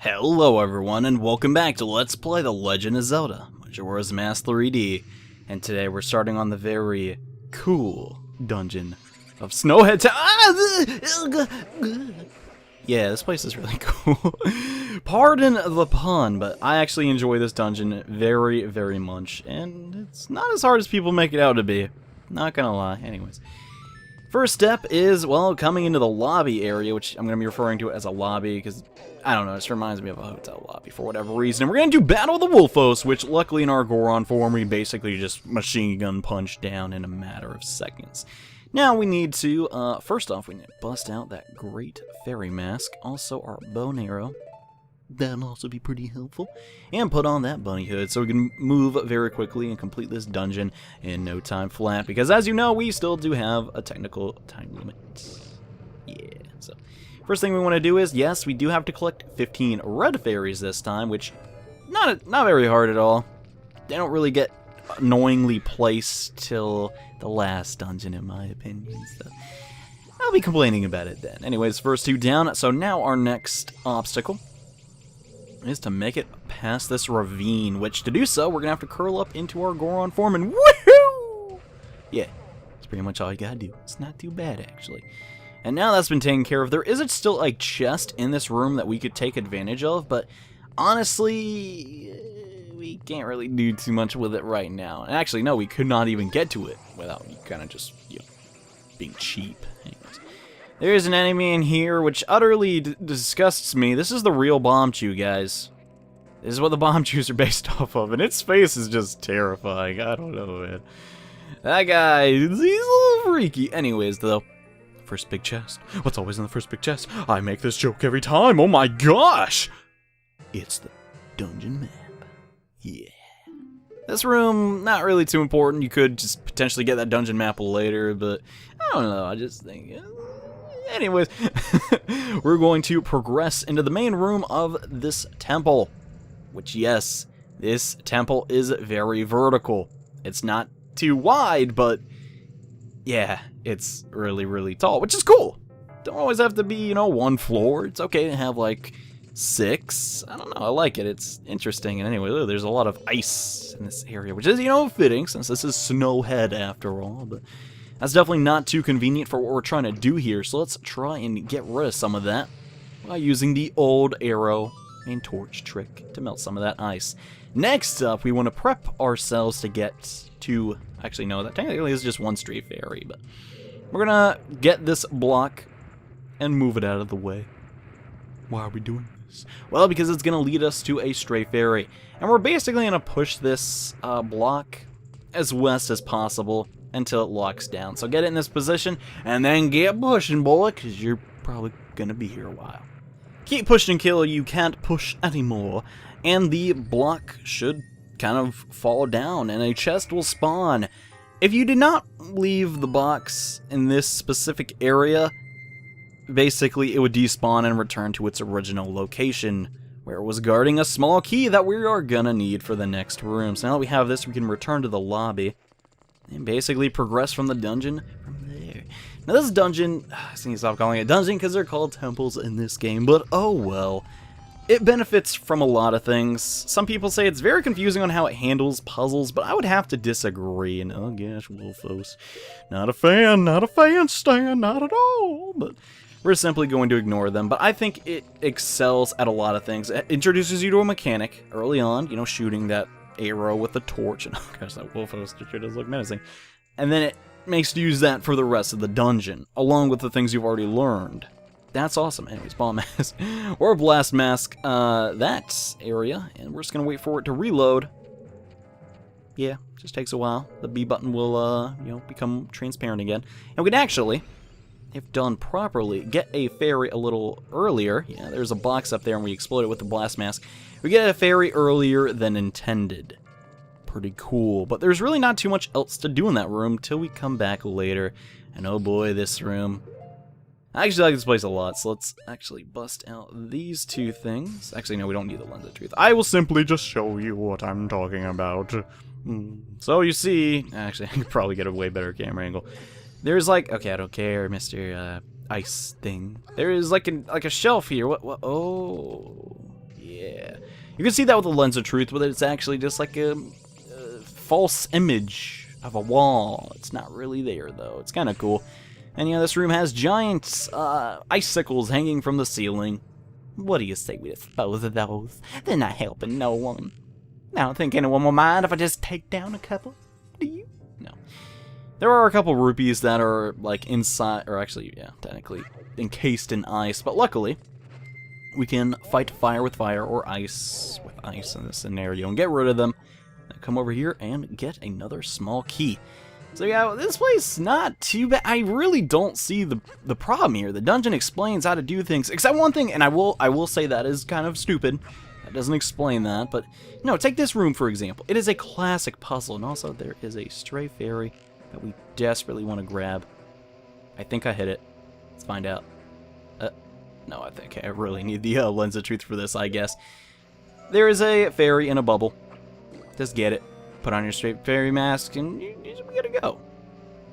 Hello everyone, and welcome back to Let's Play The Legend of Zelda, Majora's Mask 3D. And today we're starting on the very cool dungeon of Snowhead Yeah, this place is really cool. Pardon the pun, but I actually enjoy this dungeon very, very much. And it's not as hard as people make it out to be. Not gonna lie. Anyways. First step is, well, coming into the lobby area, which I'm going to be referring to as a lobby, because, I don't know, it just reminds me of a hotel lobby for whatever reason. And we're going to do Battle of the Wolfos, which, luckily in our Goron form, we basically just machine gun punch down in a matter of seconds. Now we need to, first off, we need to bust out that great fairy mask, also our bow and arrow. That'll also be pretty helpful. And put on that bunny hood so we can move very quickly and complete this dungeon in no time flat. Because as you know, we still do have a technical time limit. Yeah, so first thing we want to do is, yes, we do have to collect 15 Red Fairies this time, which not very hard at all. They don't really get annoyingly placed till the last dungeon, in my opinion. So I'll be complaining about it then. Anyways, first two down. So now our next obstacle is to make it past this ravine, which to do so, we're gonna have to curl up into our Goron form and woohoo! Yeah, that's pretty much all you gotta do. It's not too bad, actually. And now that's been taken care of, there is still a chest in this room that we could take advantage of, but honestly, we can't really do too much with it right now. And actually, no, we could not even get to it without kind of just, being cheap. Anyways. There is an enemy in here which utterly disgusts me. This is the real bomb chew, guys. This is what the bomb chews are based off of, and its face is just terrifying. I don't know, man. That guy, he's a little freaky. Anyways, though, first big chest. What's always in the first big chest? I make this joke every time. Oh my gosh! It's the dungeon map. Yeah. This room, not really too important. You could just potentially get that dungeon map later, but I don't know. I just think... Anyways, we're going to progress into the main room of this temple. Which, yes, this temple is very vertical. It's not too wide, but yeah, it's really, really tall, which is cool. Don't always have to be, one floor. It's okay to have, like, 6. I don't know, I like it. It's interesting. And anyway, look, there's a lot of ice in this area, which is, fitting, since this is Snowhead after all, but... that's definitely not too convenient for what we're trying to do here, so let's try and get rid of some of that by using the old arrow and torch trick to melt some of that ice. Next up, we want to prep ourselves to get to... actually, no, that technically is just one stray fairy, but we're gonna get this block and move it out of the way. Why are we doing this? Well, because it's gonna lead us to a stray fairy, and we're basically gonna push this block as west as possible until it locks down. So get it in this position, and then get pushing, boy, because you're probably gonna be here a while. Keep pushing until you can't push anymore, and the block should kind of fall down, and a chest will spawn. If you did not leave the box in this specific area, basically it would despawn and return to its original location, where it was guarding a small key that we are gonna need for the next room. So now that we have this, we can return to the lobby and basically progress from the dungeon from there. Now this dungeon, I need to stop calling it dungeon because they're called temples in this game, but oh well. It benefits from a lot of things. Some people say it's very confusing on how it handles puzzles, but I would have to disagree. And oh gosh, Wolfos. Not a fan, Stan, not at all. But we're simply going to ignore them. But I think it excels at a lot of things. It introduces you to a mechanic early on, shooting that arrow with the torch, and oh gosh, that Wolfos sure does look menacing. And then it makes you use that for the rest of the dungeon, along with the things you've already learned. That's awesome. Anyways, bomb mask or blast mask, that area, and we're just gonna wait for it to reload. Yeah, just takes a while. The B button will, become transparent again, and we can actually, if done properly, get a fairy a little earlier. Yeah, there's a box up there, and we explode it with the blast mask. We get a fairy earlier than intended. Pretty cool. But there's really not too much else to do in that room till we come back later. And oh boy, this room. I actually like this place a lot, so let's actually bust out these two things. Actually, no, we don't need the lens of truth. I will simply just show you what I'm talking about. So you see... actually, I could probably get a way better camera angle. There's like... okay, I don't care, Mr. Ice thing. There is like a shelf here. What? Oh... Yeah. You can see that with the lens of truth, but it's actually just like a false image of a wall. It's not really there, though. It's kind of cool. And yeah, this room has giant icicles hanging from the ceiling. What do you say we dispose of those? They're not helping no one. I don't think anyone will mind if I just take down a couple. Do you? No. There are a couple rupees that are, like, inside, or actually, yeah, technically, encased in ice. But luckily, we can fight fire with fire, or ice with ice in this scenario, and get rid of them. Come over here and get another small key. So yeah, this place not too bad. I really don't see the problem here. The dungeon explains how to do things, except one thing, and I will say that is kind of stupid. That doesn't explain that, but no, take this room for example. It is a classic puzzle, and also there is a stray fairy that we desperately want to grab. I think I hit it. Let's find out. No, I think I really need the lens of truth for this, I guess. There is a fairy in a bubble. Just get it. Put on your straight fairy mask, and we gotta go.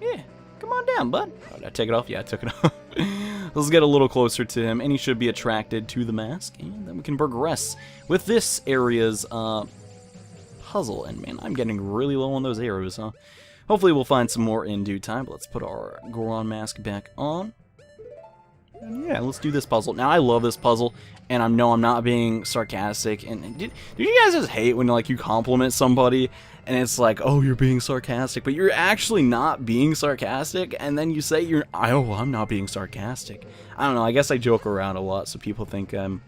Yeah, come on down, bud. Oh, did I take it off? Yeah, I took it off. Let's get a little closer to him, and he should be attracted to the mask, and then we can progress with this area's puzzle. And man, I'm getting really low on those arrows, huh? Hopefully we'll find some more in due time, but let's put our Goron mask back on. And yeah, let's do this puzzle. Now, I love this puzzle, and I know I'm not being sarcastic. And do you guys just hate when, like, you compliment somebody, and it's like, oh, you're being sarcastic, but you're actually not being sarcastic, and then you say oh, I'm not being sarcastic. I don't know, I guess I joke around a lot, so people think I'm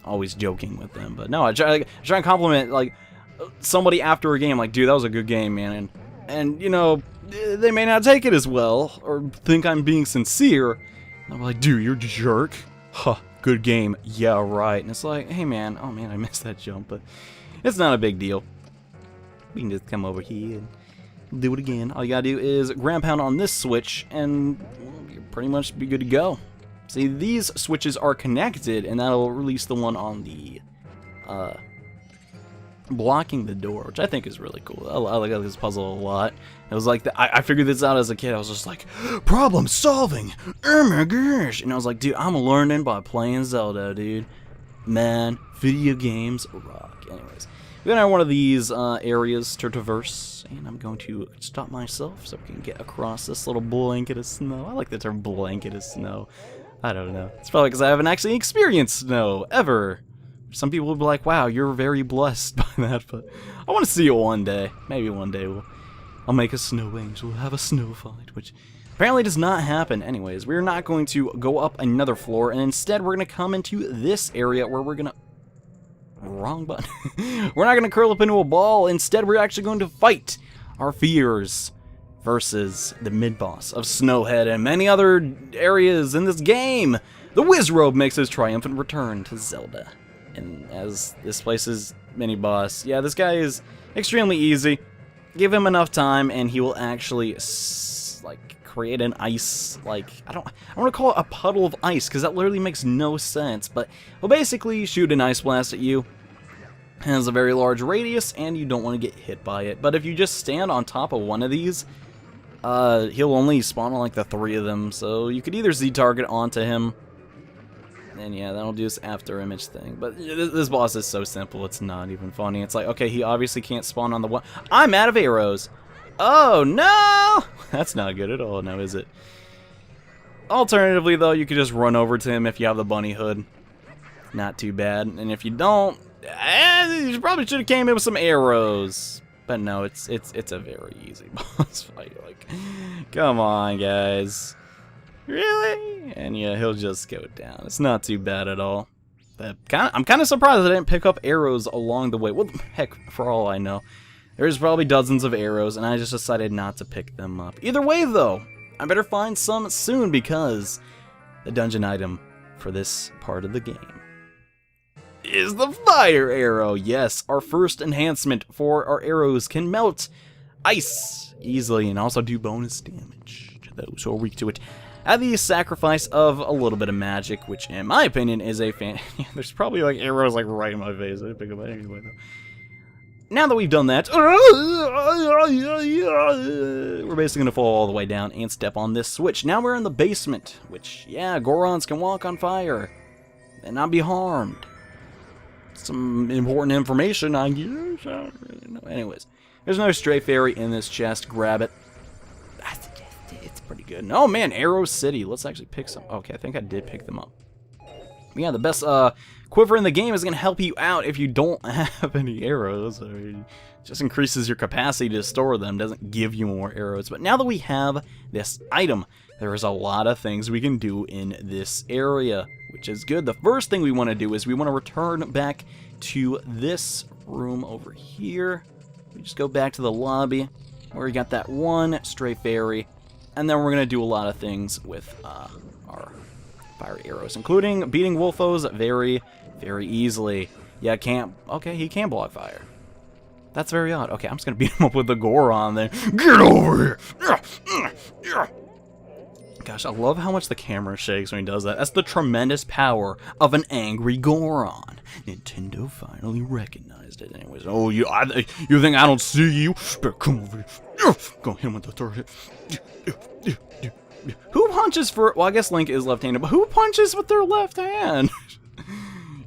always joking with them. But no, I try and compliment, like, somebody after a game, like, dude, that was a good game, man. And you know, they may not take it as well, or think I'm being sincere. I'm like, dude, you're a jerk. Huh, good game. Yeah, right. And it's like, hey, man. Oh, man, I missed that jump, but it's not a big deal. We can just come over here and do it again. All you gotta do is ground pound on this switch, and you'll pretty much be good to go. See, these switches are connected, and that'll release the one on the, blocking the door, which I think is really cool. I like this puzzle a lot. It was like, I figured this out as a kid. I was just like, problem solving! Oh my gosh! And I was like, dude, I'm learning by playing Zelda, dude. Man, video games rock. Anyways, we're gonna have one of these areas to traverse, and I'm going to stop myself so we can get across this little blanket of snow. I like the term blanket of snow. I don't know. It's probably because I haven't actually experienced snow, ever. Some people will be like, wow, you're very blessed by that, but I want to see it one day. Maybe one day I'll make a snow angel, have a snow fight, which apparently does not happen. Anyways, we're not going to go up another floor, and instead we're going to come into this area where we're going to... Wrong button. We're not going to curl up into a ball. Instead, we're actually going to fight our fears versus the mid-boss of Snowhead and many other areas in this game. The Wizrobe makes his triumphant return to Zelda. And as this place's mini-boss, yeah, this guy is extremely easy. Give him enough time, and he will actually, like, create an ice, like, I don't want to call it a puddle of ice, because that literally makes no sense, but he'll basically shoot an ice blast at you. It has a very large radius, and you don't want to get hit by it. But if you just stand on top of one of these, he'll only spawn on, like, the 3 of them, so you could either Z-target onto him, and yeah, that'll do this after image thing. But this boss is so simple, it's not even funny. It's like, okay, he obviously can't spawn on the one. I'm out of arrows. Oh, no! That's not good at all, now is it? Alternatively, though, you could just run over to him if you have the bunny hood. Not too bad. And if you don't, you probably should have came in with some arrows. But no, it's a very easy boss fight. Like, come on, guys. Really? And yeah, he'll just go down. It's not too bad at all. But I'm kind of surprised I didn't pick up arrows along the way. Well, heck, for all I know. There's probably dozens of arrows, and I just decided not to pick them up. Either way, though, I better find some soon, because the dungeon item for this part of the game is the fire arrow. Yes, our first enhancement for our arrows can melt ice easily and also do bonus damage to those who are weak to it. At the sacrifice of a little bit of magic, which in my opinion is a fan. Yeah, there's probably like arrows like right in my face. I didn't pick up anyway though. Now that we've done that, we're basically going to fall all the way down and step on this switch. Now we're in the basement, which, yeah, Gorons can walk on fire and not be harmed. some important information, I guess. I don't really know. Anyways, there's another stray fairy in this chest. Grab it. It's pretty good. Oh man, Arrow City. Let's actually pick some. Okay, I think I did pick them up. Yeah, the best quiver in the game is going to help you out if you don't have any arrows. I mean, it just increases your capacity to store them, doesn't give you more arrows. But now that we have this item, there is a lot of things we can do in this area, which is good. The first thing we want to do is we want to return back to this room over here. We just go back to the lobby where we got that one stray fairy, and then we're going to do a lot of things with our fire arrows, including beating Wolfos very, very easily. Yeah, okay, he can block fire. That's very odd. Okay, I'm just going to beat him up with the Goron then. Get over here! Gosh, I love how much the camera shakes when he does that. That's the tremendous power of an angry Goron. Nintendo finally recognized it. Anyways, oh, you think I don't see you? Better come over here. Go hit him with the third hit. Who punches for... Well, I guess Link is left-handed, but who punches with their left hand?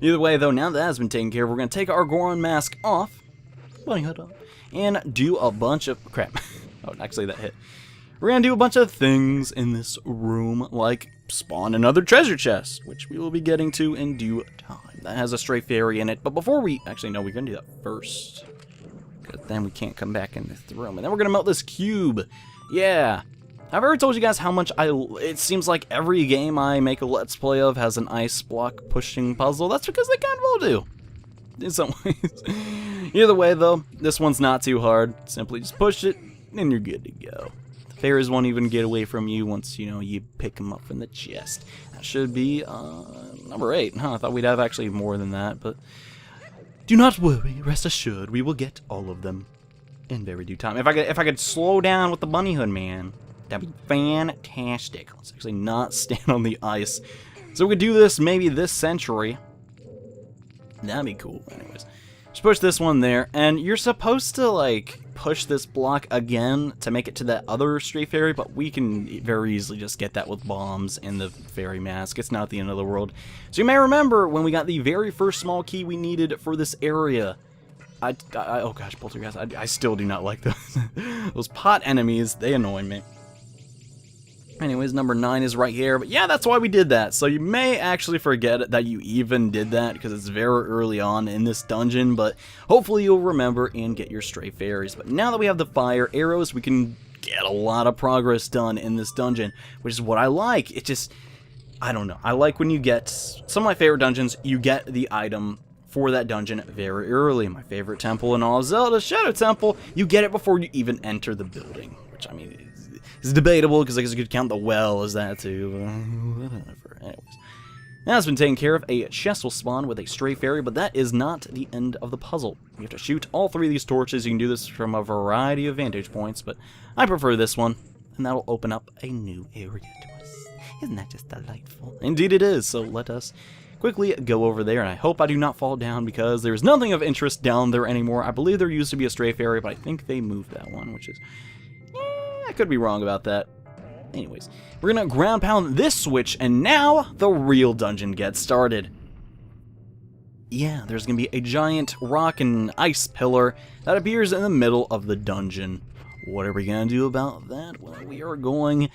Either way, though, now that has been taken care of, we're going to take our Goron mask off. Bunny hood on. And do a bunch of... Crap. Oh, actually, that hit. We're going to do a bunch of things in this room, like spawn another treasure chest, which we will be getting to in due time. That has a stray fairy in it, but before we... Actually, no, we're going to do that first. Because then we can't come back in this room. And then we're going to melt this cube. Yeah. I've already told you guys how much it seems like every game I make a Let's Play of has an ice block pushing puzzle. That's because they kind of all do, in some ways. Either way, though, this one's not too hard. Simply just push it, and you're good to go. The fairies won't even get away from you once, you pick them up in the chest. That should be, number 8. Huh, I thought we'd have actually more than that, but... Do not worry, rest assured, we will get all of them in very due time. If I could slow down with the bunny hood, man... That'd be fantastic. Let's actually not stand on the ice. So we could do this maybe this century. That'd be cool. Anyways, just push this one there. And you're supposed to, like, push this block again to make it to that other stray fairy, but we can very easily just get that with bombs and the fairy mask. It's not the end of the world. So you may remember when we got the very first small key we needed for this area. Oh gosh, poltergeist. I still do not like those. Those pot enemies, they annoy me. Anyways, number 9 is right here, but yeah, that's why we did that. So you may actually forget that you even did that, because it's very early on in this dungeon, but hopefully you'll remember and get your stray fairies. But now that we have the fire arrows, we can get a lot of progress done in this dungeon, which is what I like. It just, I don't know, I like when you get, some of my favorite dungeons, you get the item for that dungeon very early. My favorite temple in all of Zelda, Shadow Temple, you get it before you even enter the building, which, I mean, it's debatable, because I guess you could count the well as that too. Whatever. Anyways, that's been taken care of. A chest will spawn with a stray fairy, but that is not the end of the puzzle. You have to shoot all 3 of these torches. You can do this from a variety of vantage points, but I prefer this one, and that'll open up a new area to us. Isn't that just delightful? Indeed it is, so let us quickly go over there, and I hope I do not fall down, because there's nothing of interest down there anymore. I believe there used to be a stray fairy, but I think they moved that one, which is... I could be wrong about that. Anyways, we're gonna ground pound this switch, and now the real dungeon gets started. Yeah, there's gonna be a giant rock and ice pillar that appears in the middle of the dungeon. What are we gonna do about that? Well, we are going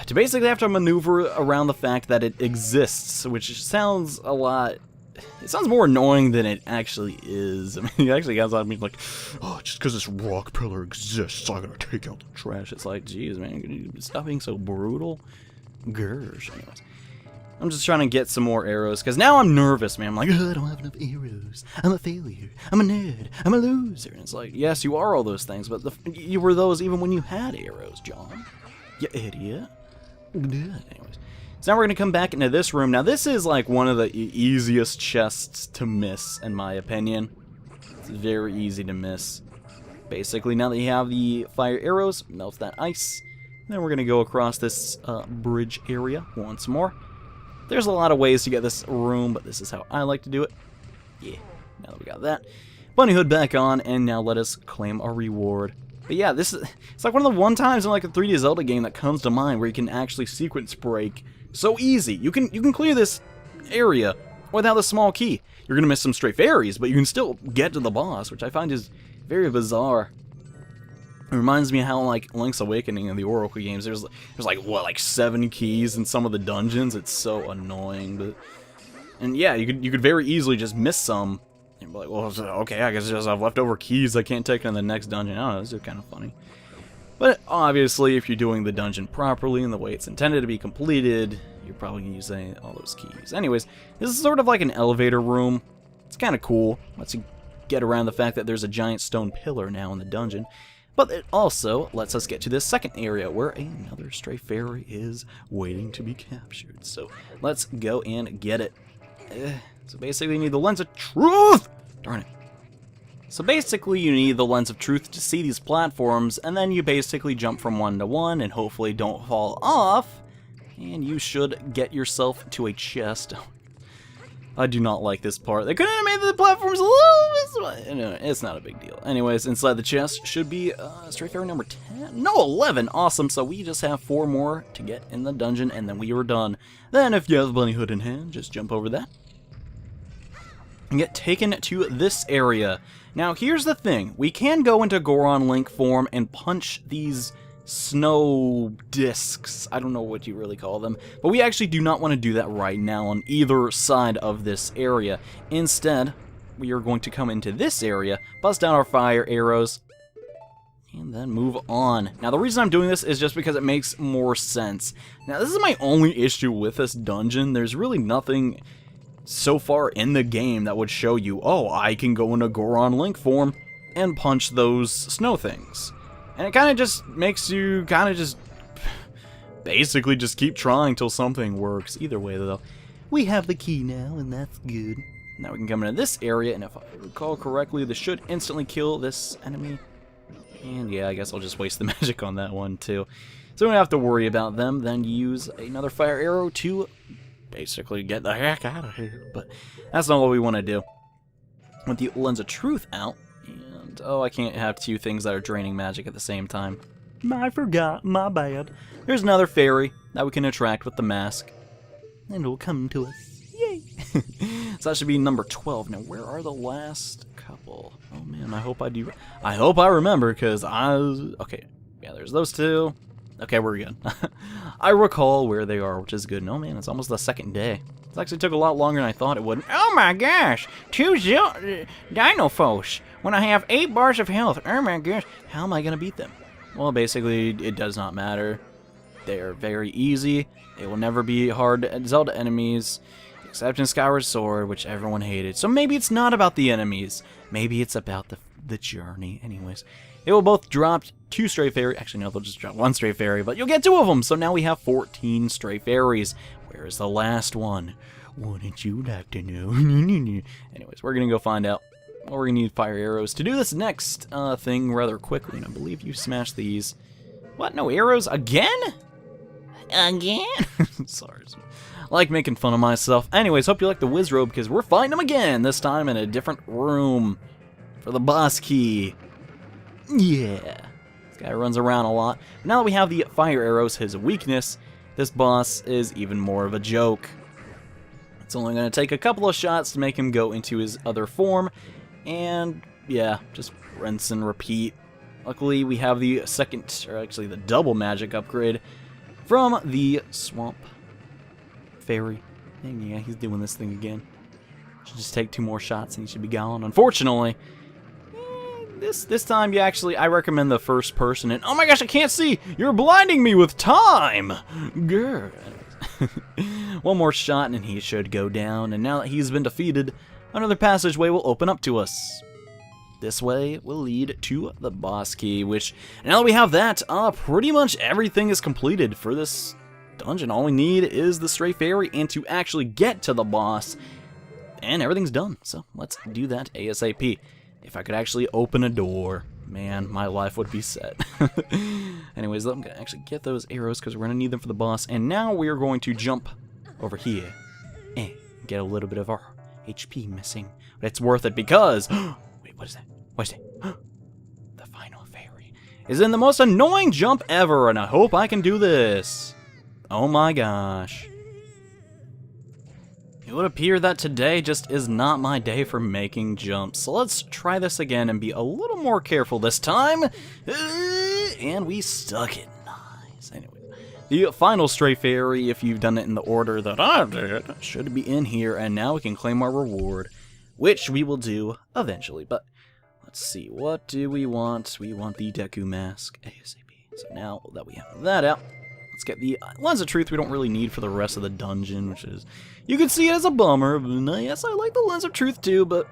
to basically have to maneuver around the fact that it exists, which sounds a lot... It sounds more annoying than it actually is. I mean, it actually has on me like, oh, just because this rock pillar exists, I gotta take out the trash. It's like, geez, man, can you stop being so brutal? Gersh. Anyways, I'm just trying to get some more arrows, because now I'm nervous, man. I'm like, oh, I don't have enough arrows. I'm a failure. I'm a nerd. I'm a loser. And it's like, yes, you are all those things, but you were those even when you had arrows, John. You idiot. Anyways. So now we're going to come back into this room. Now this is like one of the easiest chests to miss, in my opinion. It's very easy to miss. Basically, now that you have the fire arrows, melt that ice. Then we're going to go across this bridge area once more. There's a lot of ways to get this room, but this is how I like to do it. Yeah, now that we got that. Bunny hood back on, and now let us claim our reward. But yeah, it's like one of the one times in like a 3D Zelda game that comes to mind where you can actually sequence break so easy. You can clear this area without a small key. You're going to miss some stray fairies, but you can still get to the boss, which I find is very bizarre. It reminds me of how, like, Link's Awakening in the Oracle games, there's like, what, like 7 keys in some of the dungeons? It's so annoying, but... And yeah, you could very easily just miss some, and be like, well, okay, I guess I just have leftover keys I can't take in the next dungeon. I don't know, this is kind of funny. But obviously, if you're doing the dungeon properly and the way it's intended to be completed, you're probably going to use all those keys. Anyways, this is sort of like an elevator room. It's kind of cool. Lets you get around the fact that there's a giant stone pillar now in the dungeon. But it also lets us get to this second area where another stray fairy is waiting to be captured. So let's go and get it. So basically you need the Lens of Truth! Darn it. So basically you need the Lens of Truth to see these platforms, and then you basically jump from one to one and hopefully don't fall off, and you should get yourself to a chest. I do not like this part. They could have made the platforms a little bit... No, it's not a big deal. Anyways, inside the chest should be stray fairy number 10. No, 11! Awesome, so we just have 4 more to get in the dungeon, and then we are done. Then, if you have the bunny hood in hand, just jump over that. And get taken to this area. Now, here's the thing. We can go into Goron Link form and punch these snow discs. I don't know what you really call them. But we actually do not want to do that right now on either side of this area. Instead, we are going to come into this area, bust down our fire arrows, and then move on. Now, the reason I'm doing this is just because it makes more sense. Now, this is my only issue with this dungeon. There's really nothing so far in the game that would show you, oh, I can go into Goron Link form and punch those snow things. And it kind of just makes you kind of just basically just keep trying till something works. Either way, though, we have the key now, and that's good. Now we can come into this area, and if I recall correctly, this should instantly kill this enemy. And yeah, I guess I'll just waste the magic on that one, too. So we don't have to worry about them. Then use another fire arrow to basically get the heck out of here. But that's not what we want to do. With the Lens of Truth out, and oh, I can't have 2 things that are draining magic at the same time. I forgot, my bad. There's another fairy that we can attract with the mask, and it'll come to us. Yay! So that should be number 12. Now, where are the last couple? Oh man, I hope I do. I hope I remember, because okay, yeah, there's those 2. Okay, we're good. I recall where they are, which is good. No, man, it's almost the second day. It actually took a lot longer than I thought it would. Oh my gosh! 2 Dinofos when I have 8 bars of health. Oh my gosh! How am I gonna beat them? Well, basically, it does not matter. They are very easy. They will never be hard Zelda enemies, except in Skyward Sword, which everyone hated. So maybe it's not about the enemies. Maybe it's about the journey. Anyways, it will both drop 2 stray fairies. Actually, no, they'll just drop 1 stray fairy, but you'll get 2 of them. So now we have 14 stray fairies. Where is the last one? Wouldn't you like to know? Anyways, we're going to go find out. Well, we're going to need fire arrows to do this next thing rather quickly. And I believe you smashed these. What? No arrows? Again? Again? Sorry. I like making fun of myself. Anyways, hope you like the Wizrobe, because we're fighting them again. This time in a different room for the boss key. Yeah. This guy runs around a lot. Now that we have the fire arrows, his weakness, this boss is even more of a joke. It's only going to take a couple of shots to make him go into his other form. And yeah, just rinse and repeat. Luckily, we have the second, or actually the double magic upgrade from the Swamp Fairy. And yeah, he's doing this thing again. Should just take 2 more shots and he should be gone. Unfortunately, this time, I recommend the first person. And oh my gosh, I can't see! You're blinding me with time! Grr. 1 more shot and he should go down. And now that he's been defeated, another passageway will open up to us. This way will lead to the boss key, which, now that we have that, pretty much everything is completed for this dungeon. All we need is the stray fairy and to actually get to the boss, and everything's done. So let's do that ASAP. If I could actually open a door, man, my life would be set. Anyways, I'm going to actually get those arrows because we're going to need them for the boss. And now we are going to jump over here and get a little bit of our HP missing. But it's worth it because... Wait, what is that? What is that? The final fairy is in the most annoying jump ever, and I hope I can do this. Oh my gosh. It would appear that today just is not my day for making jumps, so let's try this again and be a little more careful this time. And we stuck it. Nice. Anyway, the final Stray Fairy, if you've done it in the order that I did, should be in here, and now we can claim our reward, which we will do eventually. But let's see, what do we want? We want the Deku Mask ASAP. So now that we have that out, let's get the Lens of Truth we don't really need for the rest of the dungeon, which is, you can see it as a bummer. Yes, I like the Lens of Truth too, but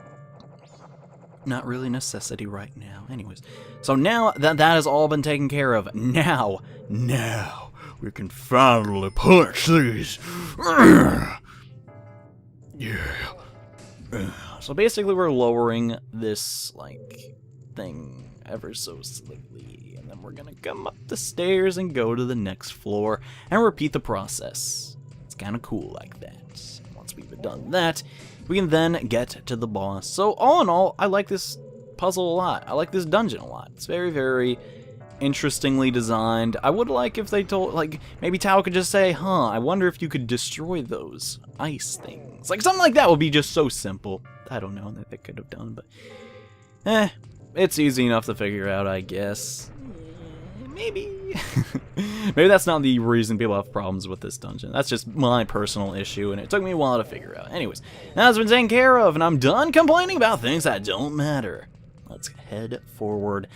not really a necessity right now. Anyways, so now that that has all been taken care of, now we can finally punch these. Yeah. So basically we're lowering this, like, thing ever so slightly, and then we're gonna come up the stairs and go to the next floor and repeat the process. It's kind of cool like that. And once we've done that, we can then get to the boss. So all in all, I like this puzzle a lot. I like this dungeon a lot. It's very, very interestingly designed. I would like if they told, like, maybe Tao could just say, I wonder if you could destroy those ice things. Like, something like that would be just so simple. I don't know that they could have done, but it's easy enough to figure out, I guess. Maybe. Maybe that's not the reason people have problems with this dungeon. That's just my personal issue, and it took me a while to figure out. Anyways, that's been taken care of, and I'm done complaining about things that don't matter. Let's head forward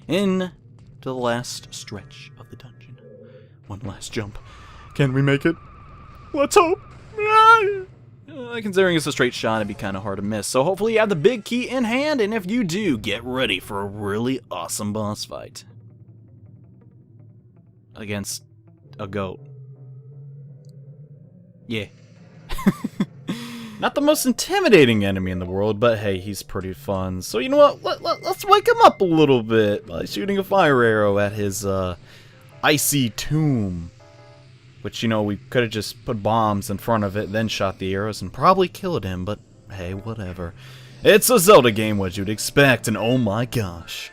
into the last stretch of the dungeon. One last jump. Can we make it? Let's hope. Considering it's a straight shot, it'd be kind of hard to miss. So hopefully you have the big key in hand, and if you do, get ready for a really awesome boss fight against a goat. Yeah. Not the most intimidating enemy in the world, but hey, he's pretty fun. So you know what? Let's wake him up a little bit by shooting a fire arrow at his icy tomb. Which, you know, we could have just put bombs in front of it, then shot the arrows, and probably killed him, but hey, whatever. It's a Zelda game, what you'd expect, and oh my gosh.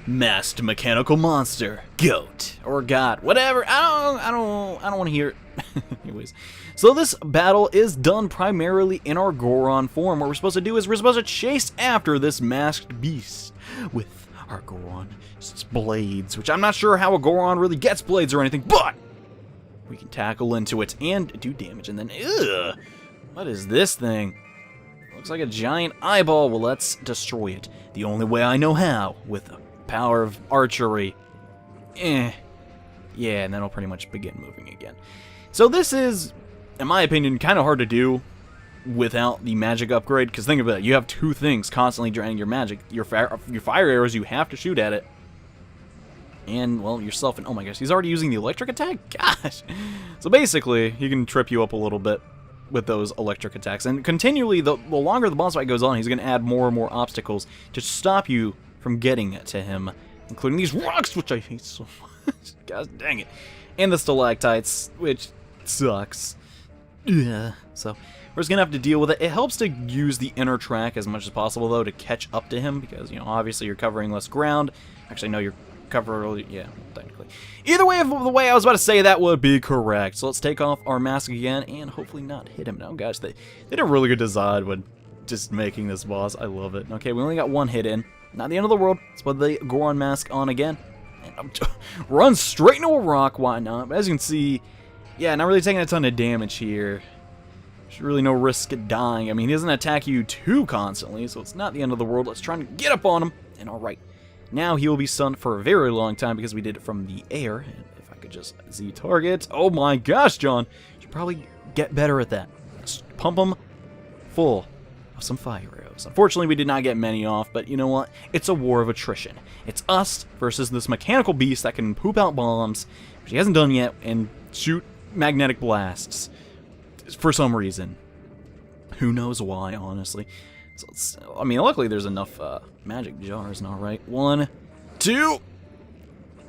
Masked mechanical monster, Goht, or God, whatever, I don't want to hear it. Anyways, so this battle is done primarily in our Goron form. What we're supposed to do is we're supposed to chase after this masked beast with our Goron blades, which I'm not sure how a Goron really gets blades or anything, but we can tackle into it and do damage, and then, what is this thing? Looks like a giant eyeball. Well, let's destroy it. The only way I know how, with the power of archery. Yeah, and then I'll pretty much begin moving again. So this is, in my opinion, kind of hard to do without the magic upgrade, because think about it, you have two things constantly draining your magic. Your fire arrows, you have to shoot at it. And, well, yourself, and oh my gosh, he's already using the electric attack? Gosh! So basically, he can trip you up a little bit with those electric attacks. And continually, the longer the boss fight goes on, he's going to add more and more obstacles to stop you from getting to him. Including these rocks, which I hate so much. Gosh dang it. And the stalactites, which sucks. Yeah, so we're just going to have to deal with it. It helps to use the inner track as much as possible, though, to catch up to him. Because, you know, obviously you're covering less ground. Actually, no, you're yeah, technically. Either way, the way I was about to say that would be correct. So let's take off our mask again and hopefully not hit him. Now, gosh, they did a really good design when just making this boss. I love it. Okay, we only got one hit in. Not the end of the world. Let's put the Goron mask on again. And run straight into a rock. Why not? But as you can see, yeah, not really taking a ton of damage here. There's really no risk of dying. I mean, he doesn't attack you too constantly, so it's not the end of the world. Let's try and get up on him. And all right. Now he will be stunned for a very long time because we did it from the air. And if I could just Z target. Oh my gosh, John. You should probably get better at that. Let's pump him full of some fire arrows. Unfortunately, we did not get many off, but you know what? It's a war of attrition. It's us versus this mechanical beast that can poop out bombs, which he hasn't done yet, and shoot magnetic blasts for some reason. Who knows why, honestly. So I mean, luckily there's enough magic jars now, right? 1, 2,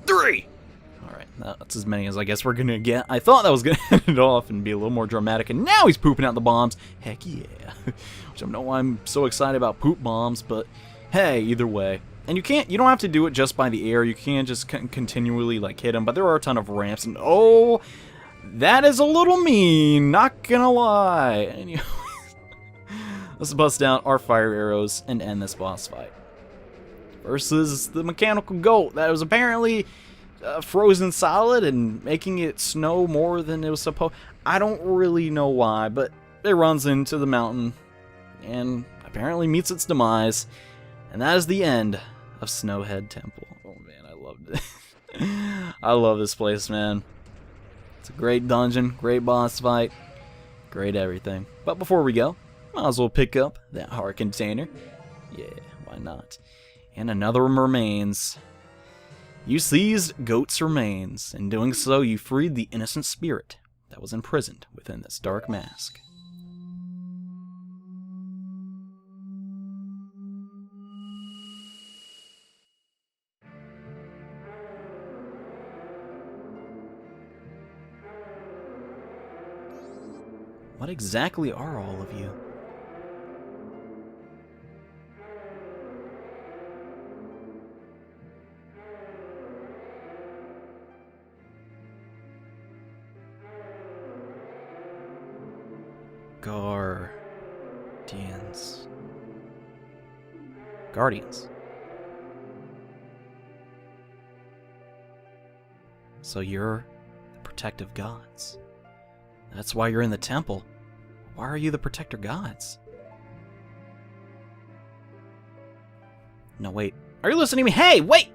3! Alright, that's as many as I guess we're gonna get. I thought that was gonna end it off and be a little more dramatic, and now he's pooping out the bombs. Heck yeah. Which I don't know why I'm so excited about poop bombs, but hey, either way. And you don't have to do it just by the air. You can just continually, like, hit him, but there are a ton of ramps, and oh, That is a little mean, not gonna lie. Anyway, let's bust down our fire arrows and end this boss fight. Versus the mechanical goat that was apparently frozen solid and making it snow more than it was supposed. I don't really know why, but it runs into the mountain and apparently meets its demise. And that is the end of Snowhead Temple. Oh man, I loved it. I love this place, man. It's a great dungeon, great boss fight, great everything. But before we go, might as well pick up that heart container. Yeah, why not? And another remains. You seized Goht's remains. In doing so, you freed the innocent spirit that was imprisoned within this dark mask. What exactly are all of you? Guardians. So you're the protective gods. That's why you're in the temple. Why are you the protector gods? No, wait. Are you listening to me? Hey, wait!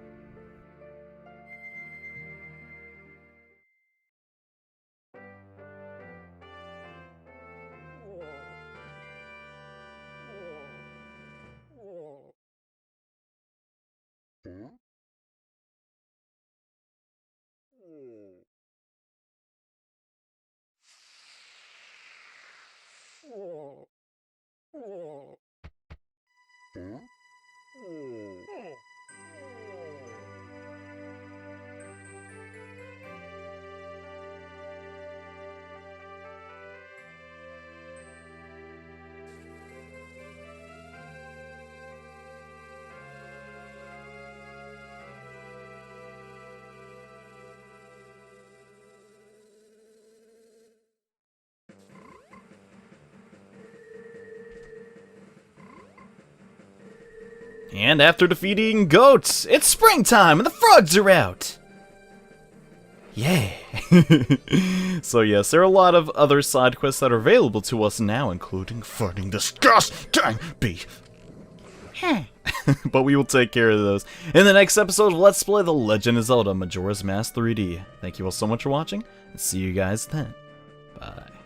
And after defeating Goht, it's springtime and the frogs are out! Yeah! So yes, there are a lot of other side quests that are available to us now, including fighting disgusting beef. But we will take care of those in the next episode of Let's Play The Legend of Zelda Majora's Mask 3D. Thank you all so much for watching, and see you guys then. Bye.